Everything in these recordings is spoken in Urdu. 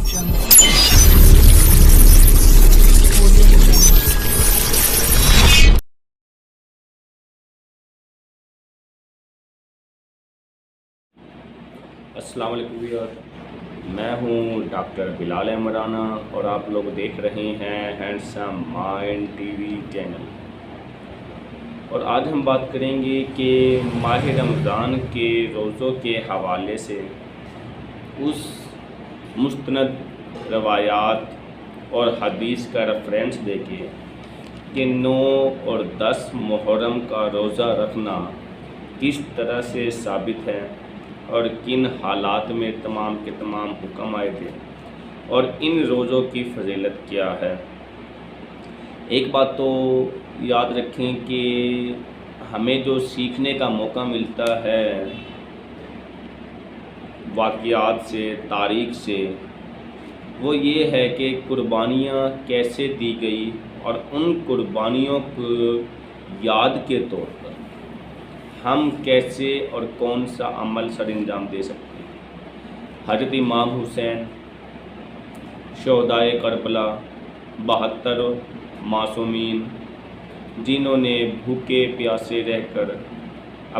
السلام علیکم ویور، میں ہوں ڈاکٹر بلال عمرانہ اور آپ لوگ دیکھ رہے ہیں handsome mind T V channel. اور آج ہم بات کریں گے کہ ماہ رمضان کے روزوں کے حوالے سے اس مستند روایات اور حدیث کا ریفرنس دے کے کہ 9 اور 10 محرم کا روزہ رکھنا کس طرح سے ثابت ہے اور کن حالات میں تمام کے تمام حکم آئے تھے اور ان روزوں کی فضیلت کیا ہے۔ ایک بات تو یاد رکھیں کہ ہمیں جو سیکھنے کا موقع ملتا ہے واقعات سے، تاریخ سے، وہ یہ ہے کہ قربانیاں کیسے دی گئی اور ان قربانیوں کو یاد کے طور پر ہم کیسے اور کون سا عمل سر انجام دے سکتے ہیں۔ حضرت امام حسین، شہدائے کربلا، 72 معصومین جنہوں نے بھوکے پیاسے رہ کر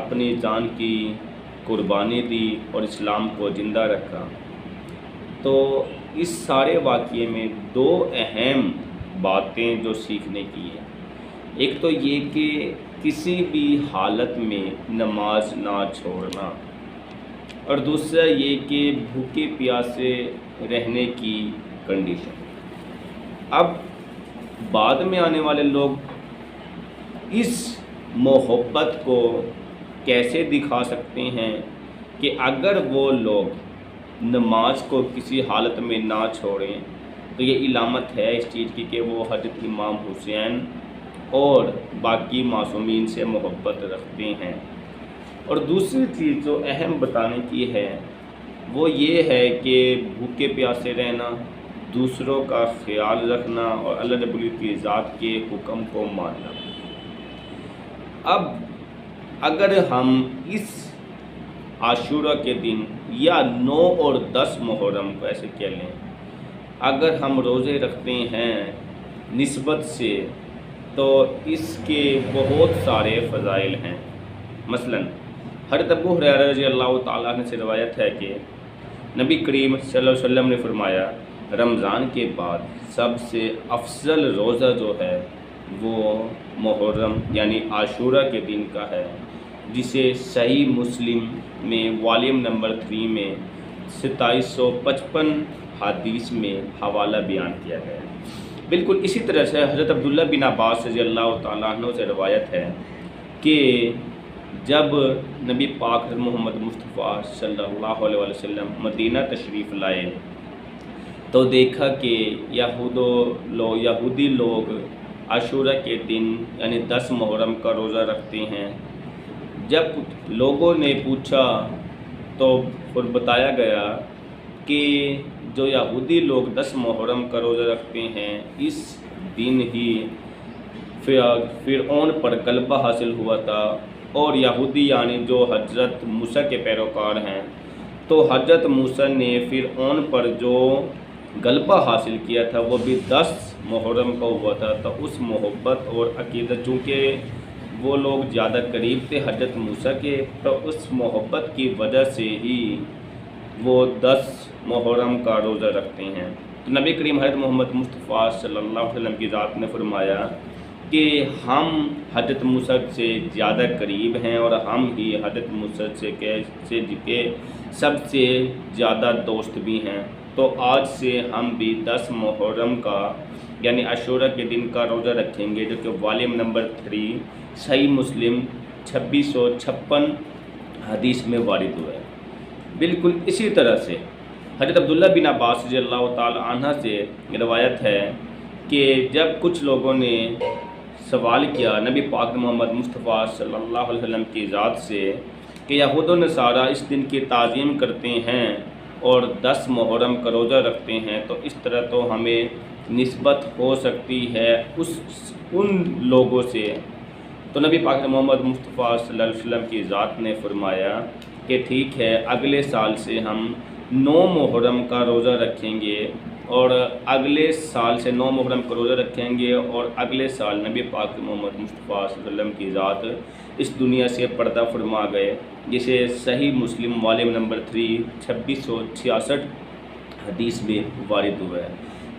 اپنی جان کی قربانی دی اور اسلام کو زندہ رکھا، تو اس سارے واقعے میں 2 اہم باتیں جو سیکھنے کی ہیں۔ ایک تو یہ کہ کسی بھی حالت میں نماز نہ چھوڑنا، اور دوسرا یہ کہ بھوکے پیاسے رہنے کی کنڈیشن۔ اب بعد میں آنے والے لوگ اس محبت کو کیسے دکھا سکتے ہیں کہ اگر وہ لوگ نماز کو کسی حالت میں نہ چھوڑیں تو یہ علامت ہے اس چیز کی کہ وہ حضرت امام حسین اور باقی معصومین سے محبت رکھتے ہیں۔ اور دوسری چیز جو اہم بتانے کی ہے وہ یہ ہے کہ بھوکے پیاسے رہنا، دوسروں کا خیال رکھنا اور اللہ رب العزت کی ذات کے حکم کو ماننا۔ اب اگر ہم اس عاشورہ کے دن یا 9 اور 10 محرم کو ایسے کہہ لیں، اگر ہم روزے رکھتے ہیں نسبت سے تو اس کے بہت سارے فضائل ہیں۔ مثلا حضرت ابو ہریرہ رضی اللہ تعالیٰ عنہ سے روایت ہے کہ نبی کریم صلی اللہ علیہ وسلم نے فرمایا، رمضان کے بعد سب سے افضل روزہ جو ہے وہ محرم یعنی عاشورہ کے دن کا ہے، جسے صحیح مسلم میں والیوم نمبر 3 میں 2755 حدیث میں حوالہ بیان کیا گیا ہے۔ بالکل اسی طرح سے حضرت عبداللہ بن عباس رضی اللہ تعالیٰ عنہ سے روایت ہے کہ جب نبی پاک محمد مصطفیٰ صلی اللہ علیہ وسلم مدینہ تشریف لائے تو دیکھا کہ یہودی لوگ عاشورہ کے دن یعنی 10 محرم کا روزہ رکھتے ہیں۔ جب لوگوں نے پوچھا تو پھر بتایا گیا کہ جو یہودی لوگ 10 محرم کا روزہ رکھتے ہیں اس دن ہی فرعون پر غلبہ حاصل ہوا تھا، اور یہودی یعنی جو حضرت موسیٰ کے پیروکار ہیں، تو حضرت موسیٰ نے فرعون پر جو غلبہ حاصل کیا تھا وہ بھی 10 محرم کا ہوا تھا۔ تو اس محبت اور عقیدت، چونکہ وہ لوگ زیادہ قریب تھے حضرت موسیٰ کے، تو اس محبت کی وجہ سے ہی وہ 10 محرم کا روزہ رکھتے ہیں۔ تو نبی کریم حضرت محمد مصطفیٰ صلی اللہ علیہ وسلم کی ذات نے فرمایا کہ ہم حضرت موسیٰ سے زیادہ قریب ہیں اور ہم ہی حضرت موسیٰ سے سب سے زیادہ دوست بھی ہیں، تو آج سے ہم بھی 10 محرم کا یعنی عاشورہ کے دن کا روزہ رکھیں گے، جو کہ والیوم نمبر 3 صحیح مسلم 2656 حدیث میں وارد ہوا ہے۔ بالکل اسی طرح سے حضرت عبداللہ بن عباس رضی اللہ تعالی عنہ سے روایت ہے کہ جب کچھ لوگوں نے سوال کیا نبی پاک محمد مصطفیٰ صلی اللہ علیہ وسلم کی ذات سے کہ یہود و نصارہ اس دن کی تعظیم کرتے ہیں اور 10 محرم کا روزہ رکھتے ہیں، تو اس طرح تو ہمیں نسبت ہو سکتی ہے ان لوگوں سے۔ تو نبی پاک محمد مصطفیٰ صلی اللہ علیہ وسلم کی ذات نے فرمایا کہ ٹھیک ہے، اگلے سال سے ہم 9 محرم کا روزہ رکھیں گے اور اگلے سال سے 9 محرم کا روزہ رکھیں گے اور اگلے سال نبی پاک محمد مصطفیٰ صلی اللہ علیہ وسلم کی ذات اس دنیا سے پردہ فرما گئے، جسے صحیح مسلم والیوم نمبر 3 2666 حدیث میں وارد ہوا ہے،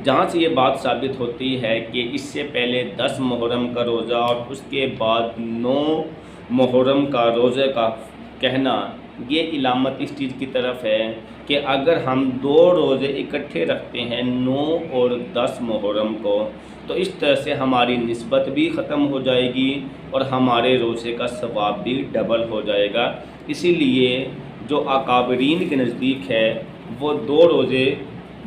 جہاں سے یہ بات ثابت ہوتی ہے کہ اس سے پہلے 10 محرم کا روزہ اور اس کے بعد 9 محرم کا روزے کا کہنا یہ علامت اس چیز کی طرف ہے کہ اگر ہم 2 روزے اکٹھے رکھتے ہیں 9 اور 10 محرم کو، تو اس طرح سے ہماری نسبت بھی ختم ہو جائے گی اور ہمارے روزے کا ثواب بھی ڈبل ہو جائے گا۔ اسی لیے جو اکابرین کے نزدیک ہے وہ 2 روزے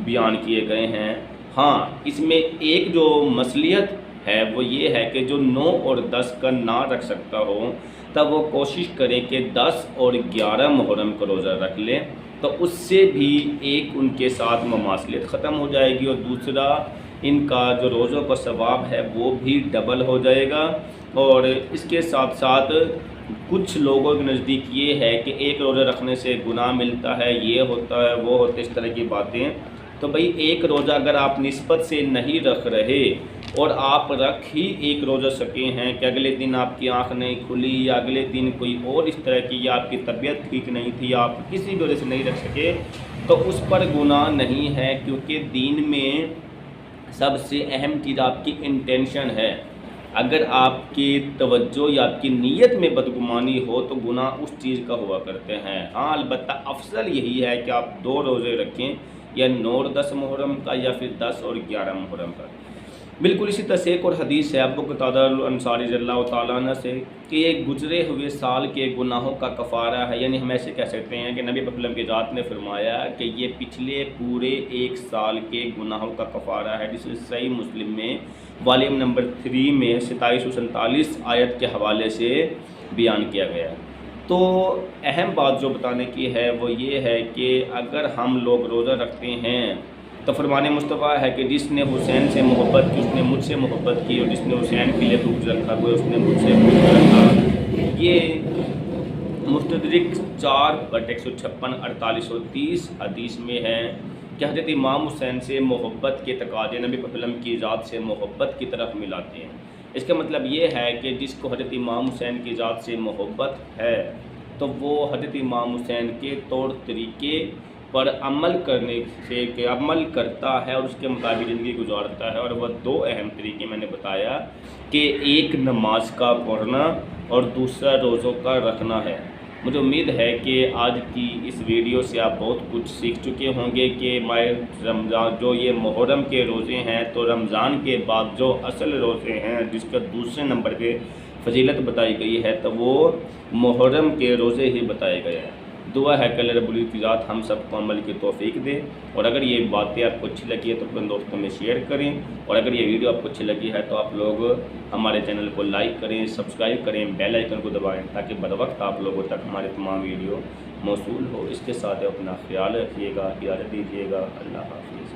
بیان کیے گئے ہیں۔ ہاں، اس میں ایک جو مصلحت ہے وہ یہ ہے کہ جو 9 اور 10 کا نہ رکھ سکتا ہو تب وہ کوشش کریں کہ 10 اور 11 محرم کا روزہ رکھ لیں، تو اس سے بھی ایک ان کے ساتھ مماثلت ختم ہو جائے گی اور دوسرا ان کا جو روزوں کا ثواب ہے وہ بھی ڈبل ہو جائے گا۔ اور اس کے ساتھ ساتھ کچھ لوگوں کے نزدیک یہ ہے کہ ایک روزہ رکھنے سے گناہ ملتا ہے، یہ ہوتا ہے، وہ ہوتے، اس طرح کی باتیں۔ تو بھئی ایک روزہ اگر آپ نسبت سے نہیں رکھ رہے اور آپ رکھ ہی ایک روزہ سکے ہیں کہ اگلے دن آپ کی آنکھ نہیں کھلی یا اگلے دن کوئی اور اس طرح کی یا آپ کی طبیعت ٹھیک نہیں تھی یا آپ کسی بھی وجہ سے نہیں رکھ سکے، تو اس پر گناہ نہیں ہے، کیونکہ دین میں سب سے اہم چیز آپ کی انٹینشن ہے۔ اگر آپ کی توجہ یا آپ کی نیت میں بدگمانی ہو تو گناہ اس چیز کا ہوا کرتے ہیں۔ ہاں، البتہ افضل یہی ہے کہ آپ 2 روزے رکھیں، یا 9 اور 10 محرم کا یا پھر 10 اور 11 محرم کا۔ بالکل اسی طرح سے ایک اور حدیث ہے ابو قتادہ الانصاری رضی اللہ تعالیٰ عنہ سے کہ یہ گزرے ہوئے سال کے گناہوں کا کفارہ ہے، یعنی ہم ایسے کہہ سکتے ہیں کہ نبی وسلم کی ذات نے فرمایا کہ یہ پچھلے پورے 1 سال کے گناہوں کا کفارہ ہے، جسے صحیح مسلم میں والیوم نمبر 3 میں 2747 آیت کے حوالے سے بیان کیا گیا ہے۔ تو اہم بات جو بتانے کی ہے وہ یہ ہے کہ اگر ہم لوگ روزہ رکھتے ہیں تو فرمان مصطفیٰ ہے کہ جس نے حسین سے محبت کی اس نے مجھ سے محبت کی، اور جس نے حسین کے لیے بغض رکھا وہ اس نے مجھ سے بغض رکھا۔ یہ مستدرک 4/156 4830 حدیث میں ہے کہ حضرت امام حسین سے محبت کے تقاضے نبی وسلم کی ذات سے محبت کی طرف ملاتے ہیں۔ اس کا مطلب یہ ہے کہ جس کو حضرت امام حسین کی ذات سے محبت ہے تو وہ حضرت امام حسین کے طور طریقے پر عمل کرنے سے عمل کرتا ہے اور اس کے مطابق زندگی گزارتا ہے، اور وہ 2 اہم طریقے میں نے بتایا کہ ایک نماز کا پڑھنا اور دوسرا روزوں کا رکھنا ہے۔ مجھے امید ہے کہ آج کی اس ویڈیو سے آپ بہت کچھ سیکھ چکے ہوں گے کہ ماہ رمضان جو یہ محرم کے روزے ہیں، تو رمضان کے بعد جو اصل روزے ہیں جس کا دوسرے نمبر پہ فضیلت بتائی گئی ہے تو وہ محرم کے روزے ہی بتائے گئے ہیں۔ دعا ہے کہ اللہ رب العزت کی ذات ہم سب کو عمل کی توفیق دے، اور اگر یہ باتیں آپ کو اچھی لگی ہے تو اپنے دوستوں میں شیئر کریں، اور اگر یہ ویڈیو آپ کو اچھی لگی ہے تو آپ لوگ ہمارے چینل کو لائک کریں، سبسکرائب کریں، بیل آئیکن کو دبائیں تاکہ بر وقت آپ لوگوں تک ہمارے تمام ویڈیو موصول ہو۔ اس کے ساتھ اپنا خیال رکھیے گا، اجازت دیجیے گا، اللہ حافظ۔